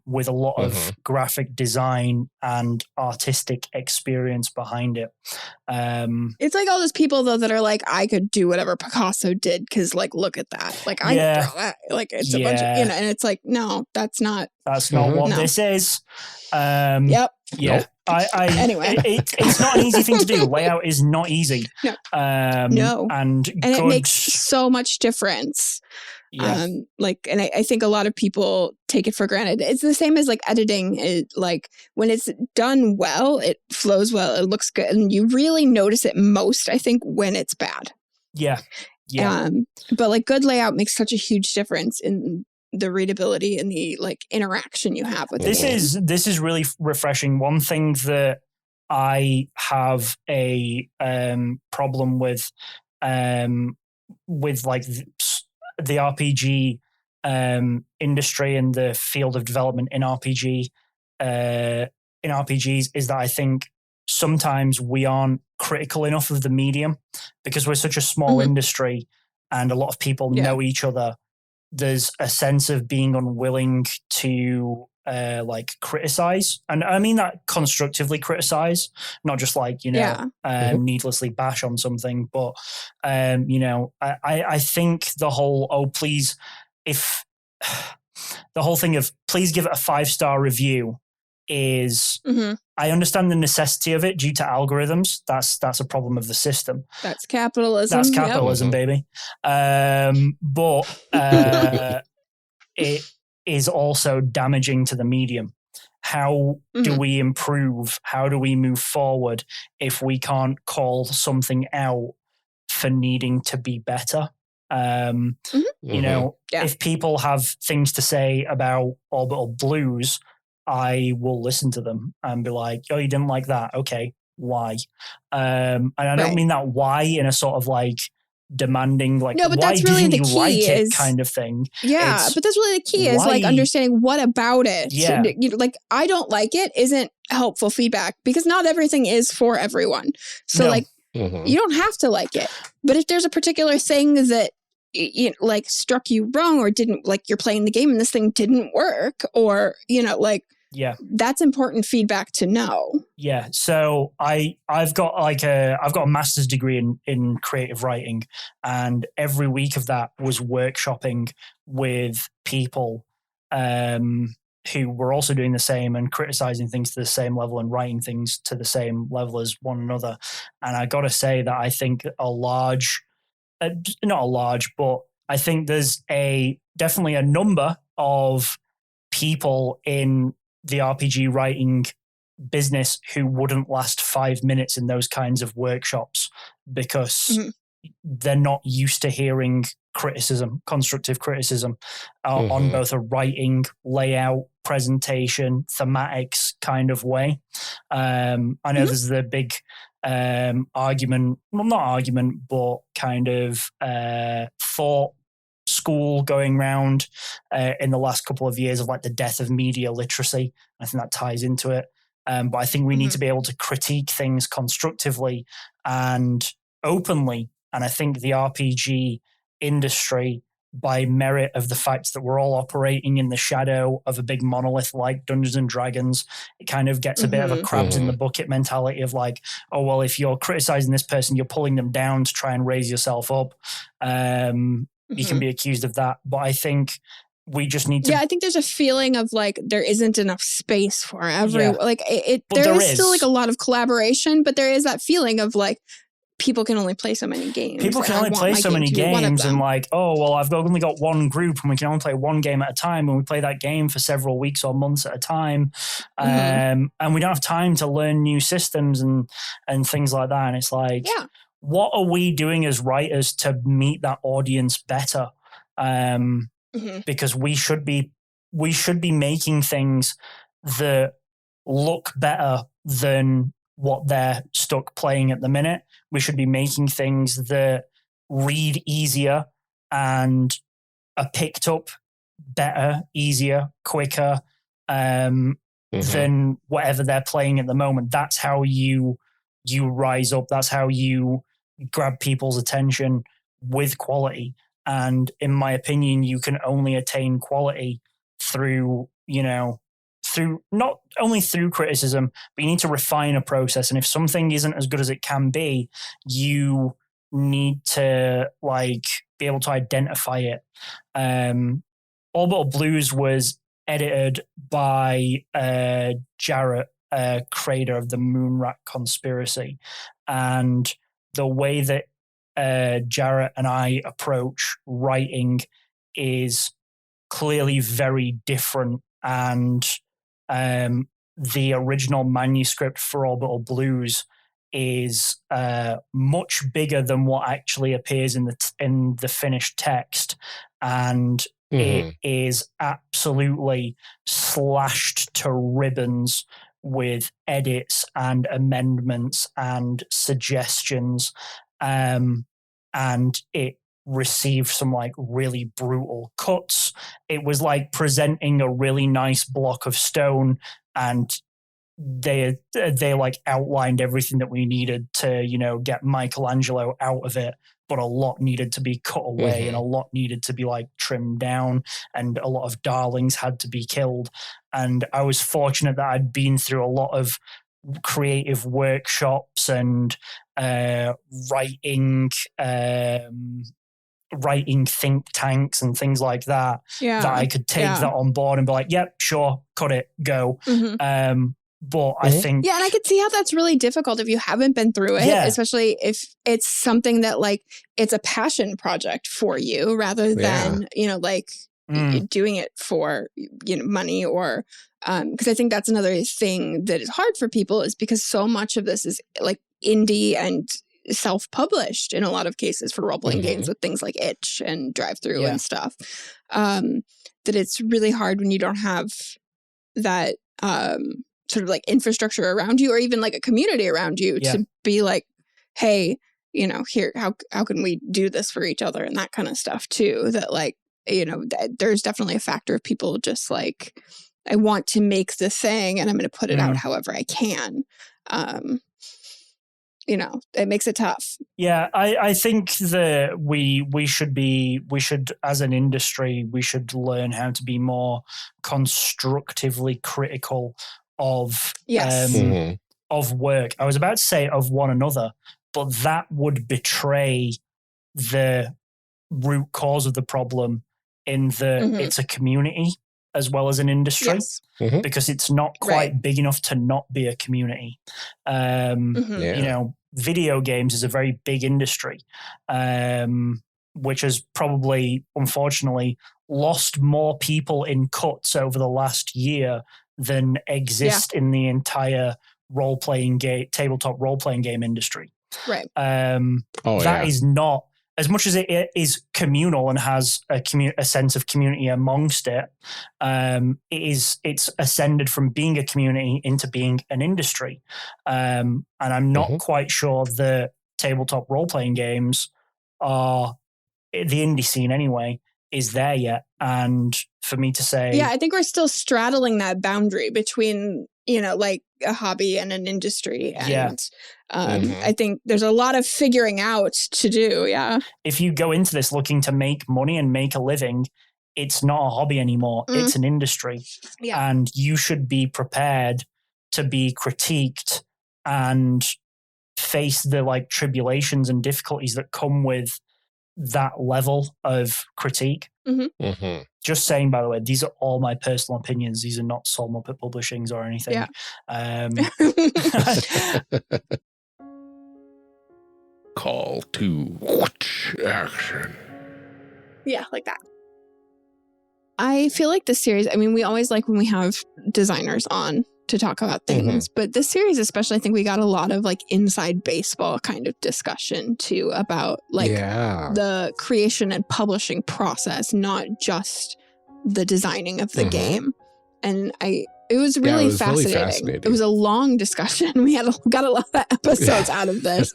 with a lot of graphic design and artistic experience behind it. It's like all those people though that are like, I could do whatever Picasso did because like, look at that. Like I could draw that. Like it's a bunch of, you know, and it's like, no, that's not what this is. Nope. Anyway, it's not an easy thing to do. Layout is not easy. No. And it makes so much difference. And I think a lot of people take it for granted. It's the same as like editing. It, like when it's done well, it flows well, it looks good, and you really notice it most, I think, when it's bad. But like good layout makes such a huge difference in the readability and the like interaction you have with it. This is really refreshing. One thing that I have a problem with like the RPG industry and the field of development in RPGs is that I think sometimes we aren't critical enough of the medium because we're such a small industry and a lot of people know each other. There's a sense of being unwilling to like criticize, and I mean that constructively criticize, not just like needlessly bash on something, but I think the whole the whole thing of please give it a 5-star review is I understand the necessity of it due to algorithms. That's a problem of the system. That's capitalism. That's capitalism, baby. But it is also damaging to the medium. How do we improve? How do we move forward if we can't call something out for needing to be better? If people have things to say about Orbital Blues, I will listen to them and be like, oh, you didn't like that? Okay, why? And I don't mean that why in a sort of like demanding, like, no, but why that's really didn't the you key like is, it kind of thing. Yeah, but that's really the key is like understanding what about it. Yeah. Like, I don't like it isn't helpful feedback because not everything is for everyone. So you don't have to like it. But if there's a particular thing that like struck you wrong or didn't, like you're playing the game and this thing didn't work, or that's important feedback to know. Yeah. So I've got a master's degree in creative writing, and every week of that was workshopping with people who were also doing the same and criticizing things to the same level and writing things to the same level as one another. And I got to say that I think not a large, but I think there's definitely a number of people in the RPG writing business who wouldn't last 5 minutes in those kinds of workshops because they're not used to hearing constructive criticism on both a writing, layout, presentation, thematics kind of way. I know there's the big argument, well, not argument, but kind of thought school going around in the last couple of years of like the death of media literacy. I think that ties into it. But I think we need to be able to critique things constructively and openly. And I think the RPG industry, by merit of the fact that we're all operating in the shadow of a big monolith like Dungeons and Dragons, it kind of gets a bit of a crabs in the bucket mentality of like, oh, well, if you're criticizing this person, you're pulling them down to try and raise yourself up. You can be accused of that. But I think we just need to... Yeah, I think there's a feeling of like there isn't enough space for everyone. Yeah. Like there is still like a lot of collaboration, but there is that feeling of like, people can only play so many games. People can only play so many games and like, oh, well, I've only got one group and we can only play one game at a time, and we play that game for several weeks or months at a time. And we don't have time to learn new systems and things like that. And it's like, what are we doing as writers to meet that audience better? Because we should be making things that look better than what they're stuck playing at the minute. We should be making things that read easier and are picked up better, easier, quicker than whatever they're playing at the moment. That's how you rise up. That's how you grab people's attention with quality. And in my opinion, you can only attain quality through not only through criticism, but you need to refine a process. And if something isn't as good as it can be, you need to like be able to identify it. Orbital Blues was edited by Jarrett, creator of the Moonrat Conspiracy. And the way that Jarrett and I approach writing is clearly very different. And the original manuscript for Orbital Blues is much bigger than what actually appears in the finished text, and it is absolutely slashed to ribbons with edits and amendments and suggestions, and it received some like really brutal cuts. It was like presenting a really nice block of stone, and they like outlined everything that we needed to, you know, get Michelangelo out of it, but a lot needed to be cut away and a lot needed to be like trimmed down, and a lot of darlings had to be killed. And I was fortunate that I'd been through a lot of creative workshops and writing think tanks and things like that, that I could take that on board and be like, yep, sure, cut it, go. But I think... Yeah, and I could see how that's really difficult if you haven't been through it, especially if it's something that, like, it's a passion project for you rather than, you know, like, doing it for, you know, money or... Because I think that's another thing that is hard for people, is because so much of this is, like, indie and self-published in a lot of cases for role-playing games with things like Itch and Drive-Thru and stuff. That it's really hard when you don't have that... sort of like infrastructure around you, or even like a community around you to be like, hey, you know, here, how can we do this for each other and that kind of stuff too. That, like, you know, there's definitely a factor of people just like, I want to make the thing and I'm going to put it out however I can. You know, it makes it tough. Yeah, I think that we should, as an industry, we should learn how to be more constructively critical of of work. I was about to say of one another, but that would betray the root cause of the problem in the it's a community as well as an industry, because it's not quite big enough to not be a community. You know, video games is a very big industry, which has probably, unfortunately, lost more people in cuts over the last year than exist in the entire tabletop role-playing game industry. Right. That is not, as much as it is communal and has a sense of community amongst it, it's ascended from being a community into being an industry. And I'm not quite sure that tabletop role-playing games are, the indie scene anyway, is there yet. And for me to say... Yeah, I think we're still straddling that boundary between, you know, like a hobby and an industry. And I think there's a lot of figuring out to do, If you go into this looking to make money and make a living, it's not a hobby anymore. It's an industry. Yeah. And you should be prepared to be critiqued and face the, like, tribulations and difficulties that come with that level of critique. Just saying, by the way, these are all my personal opinions. These are not Soul Muppet Publishing's or anything. Call to action. Yeah, like that. I feel like this series, I mean, we always like when we have designers on to talk about things, but this series especially, I think we got a lot of like inside baseball kind of discussion too about like the creation and publishing process, not just the designing of the game. And it was really fascinating. It was a long discussion. We got a lot of episodes out of this.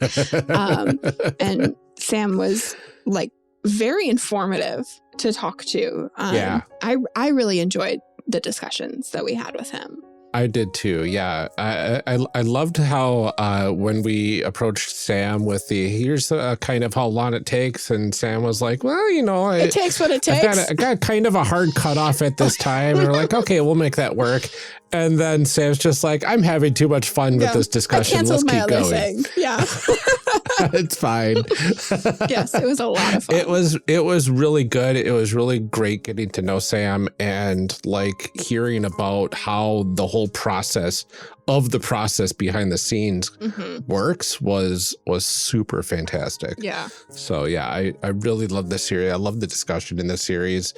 And Sam was like very informative to talk to. I really enjoyed the discussions that we had with him. I did too. Yeah. I loved how when we approached Sam with here's kind of how long it takes. And Sam was like, well, you know, it takes what it takes. I got kind of a hard cutoff at this time. And we're like, okay, we'll make that work. And then Sam's just like, I'm having too much fun with this discussion. Let's keep going. Thing. Yeah. It's fine. Yes, it was a lot of fun. It was really good. It was really great getting to know Sam and like hearing about how the whole process behind the scenes works was super fantastic. Yeah. So yeah, I really love this series. I love the discussion in this series.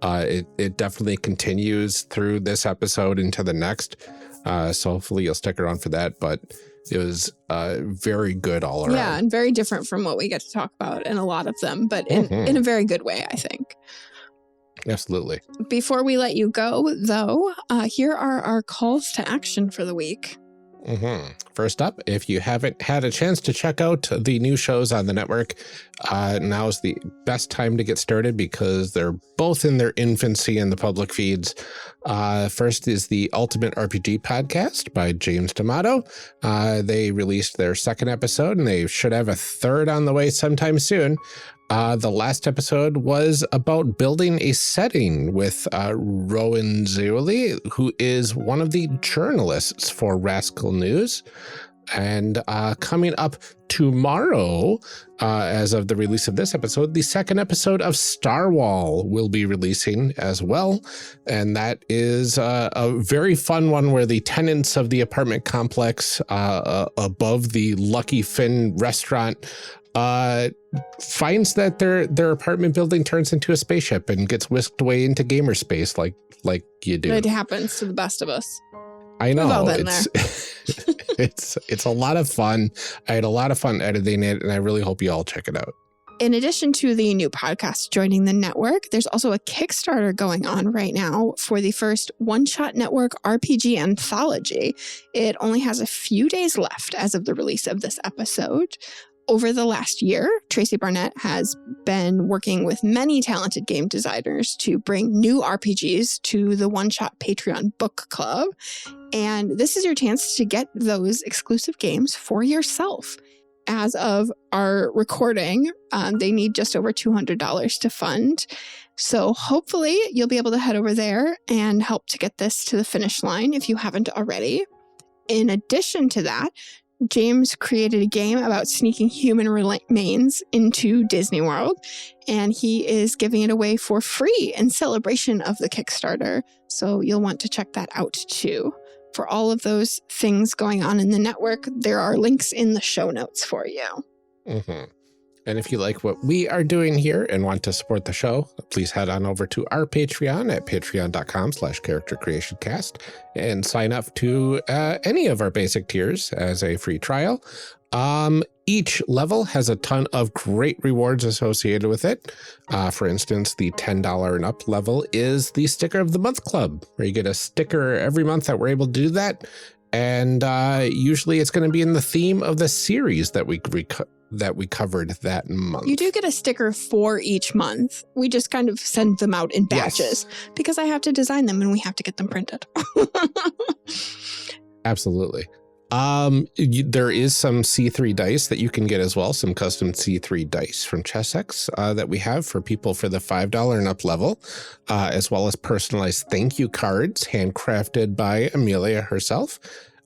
It definitely continues through this episode into the next. So hopefully you'll stick around for that. But it was very good all around. Yeah, and very different from what we get to talk about in a lot of them, but in a very good way, I think. Absolutely. Before we let you go, though, here are our calls to action for the week. First up, if you haven't had a chance to check out the new shows on the network, now's the best time to get started because they're both in their infancy in the public feeds. First is the Ultimate RPG Podcast by James D'Amato. They released their second episode, and they should have a third on the way sometime soon. The last episode was about building a setting with Rowan Zeoli, who is one of the journalists for Rascal News. And coming up tomorrow, as of the release of this episode, the second episode of Starwhal will be releasing as well. And that is a very fun one where the tenants of the apartment complex above the Lucky Finn restaurant finds that their apartment building turns into a spaceship and gets whisked away into gamer space like you do. It happens to the best of us. I know. We've all been it's a lot of fun. I had a lot of fun editing it, and I really hope you all check it out. In addition to the new podcast joining the network, there's also a Kickstarter going on right now for the first One Shot Network RPG Anthology. It only has a few days left as of the release of this episode. Over the last year, Tracy Barnett has been working with many talented game designers to bring new RPGs to the One Shot Patreon book club. And this is your chance to get those exclusive games for yourself. As of our recording, they need just over $200 to fund. So hopefully you'll be able to head over there and help to get this to the finish line if you haven't already. In addition to that, James created a game about sneaking human remains into Disney World, and he is giving it away for free in celebration of the Kickstarter. So you'll want to check that out too. For all of those things going on in the network, there are links in the show notes for you. And if you like what we are doing here and want to support the show, please head on over to our Patreon at patreon.com/charactercreationcast and sign up to any of our basic tiers as a free trial. Each level has a ton of great rewards associated with it. For instance, the $10 and up level is the Sticker of the Month Club, where you get a sticker every month that we're able to do that. And usually it's going to be in the theme of the series that we covered that month. You do get a sticker for each month. We just kind of send them out in batches because I have to design them and we have to get them printed. Absolutely. There is some C3 dice that you can get as well, some custom C3 dice from ChessX that we have for people for the $5 and up level, as well as personalized thank you cards handcrafted by Amelia herself.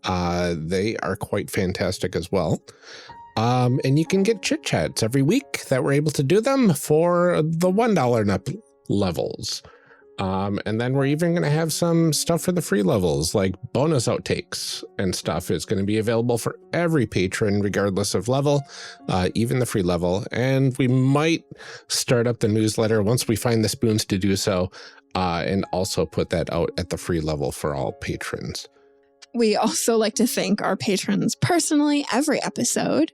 They are quite fantastic as well. And you can get chit chats every week that we're able to do them for the $1 and up levels. And then we're even going to have some stuff for the free levels, like bonus outtakes and stuff is going to be available for every patron, regardless of level, even the free level. And we might start up the newsletter once we find the spoons to do so, and also put that out at the free level for all patrons. We also like to thank our patrons personally every episode,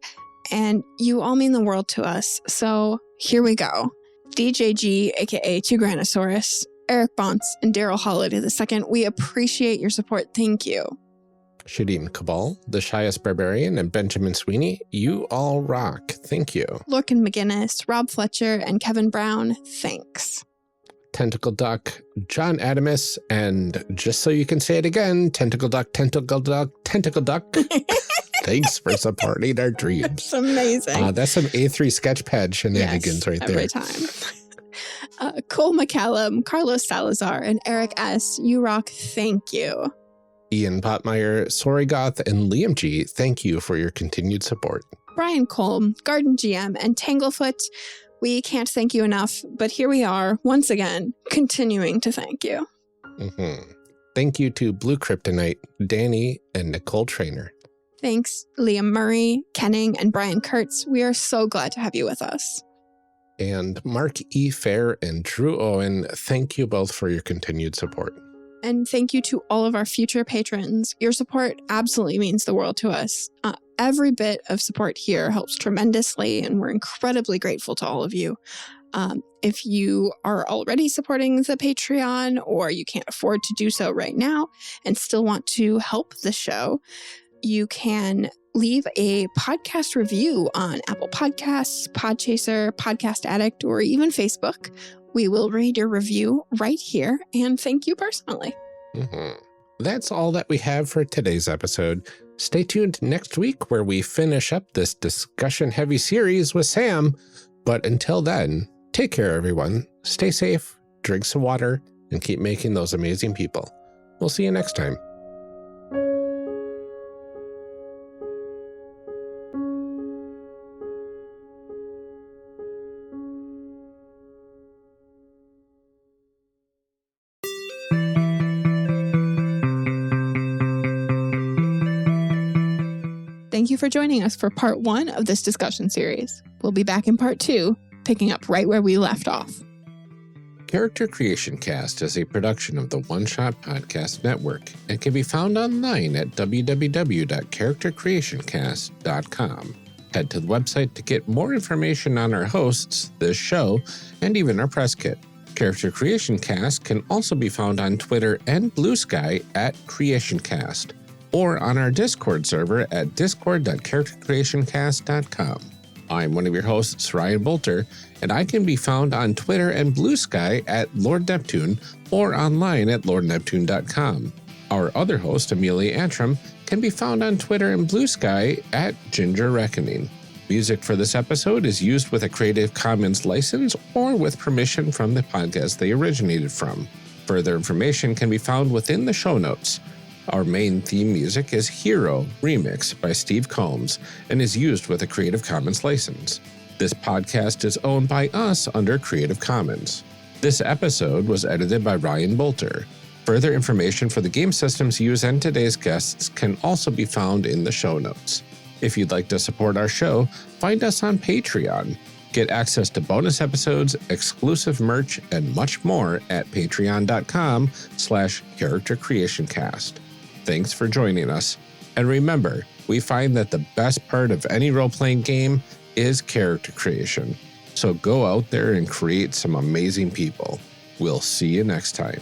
and you all mean the world to us. So here we go. DJG, aka Tigranosaurus, Eric Bonts, and Daryl Holiday II, we appreciate your support. Thank you. Shadim Cabal, The Shyest Barbarian, and Benjamin Sweeney, you all rock. Thank you. Lorcan McGinnis, Rob Fletcher, and Kevin Brown, thanks. Tentacle Duck, John Adamus, and just so you can say it again, Tentacle Duck, Tentacle Duck, Tentacle Duck. Thanks for supporting our dreams. It's amazing. That's some A3 Sketchpad shenanigans right there. Every time. Cole McCallum, Carlos Salazar, and Eric S. You rock. Thank you. Ian Potmeyer, Sorigoth, and Liam G. Thank you for your continued support. Brian Colm, Garden GM, and Tanglefoot. We can't thank you enough, but here we are, once again, continuing to thank you. Thank you to Blue Kryptonite, Danny, and Nicole Trainer. Thanks, Liam Murray, Kenning, and Brian Kurtz. We are so glad to have you with us. And Mark E. Fair and Drew Owen, thank you both for your continued support. And thank you to all of our future patrons. Your support absolutely means the world to us. Every bit of support here helps tremendously, and we're incredibly grateful to all of you. If you are already supporting the Patreon or you can't afford to do so right now and still want to help the show, you can leave a podcast review on Apple Podcasts, Podchaser, Podcast Addict, or even Facebook. We will read your review right here and thank you personally. That's all that we have for today's episode. Stay tuned next week where we finish up this discussion-heavy series with Sam. But until then, take care, everyone. Stay safe, drink some water, and keep making those amazing people. We'll see you next time. Thank you for joining us for part 1 of this discussion series. We'll be back in part 2, picking up right where we left off. Character Creation Cast is a production of the One Shot Podcast Network and can be found online at www.charactercreationcast.com. Head to the website to get more information on our hosts, this show, and even our press kit. Character Creation Cast can also be found on Twitter and Blue Sky at CreationCast, or on our Discord server at discord.charactercreationcast.com. I'm one of your hosts, Ryan Bolter, and I can be found on Twitter and Blue Sky at Lord Neptune or online at lordneptune.com. Our other host, Amelia Antrim, can be found on Twitter and Blue Sky at Ginger Reckoning. Music for this episode is used with a Creative Commons license or with permission from the podcast they originated from. Further information can be found within the show notes. Our main theme music is Hero Remix by Steve Combs and is used with a Creative Commons license. This podcast is owned by us under Creative Commons. This episode was edited by Ryan Bolter. Further information for the game systems used and today's guests can also be found in the show notes. If you'd like to support our show, find us on Patreon. Get access to bonus episodes, exclusive merch, and much more at patreon.com/charactercreationcast. Thanks for joining us. And remember, we find that the best part of any role-playing game is character creation. So go out there and create some amazing people. We'll see you next time.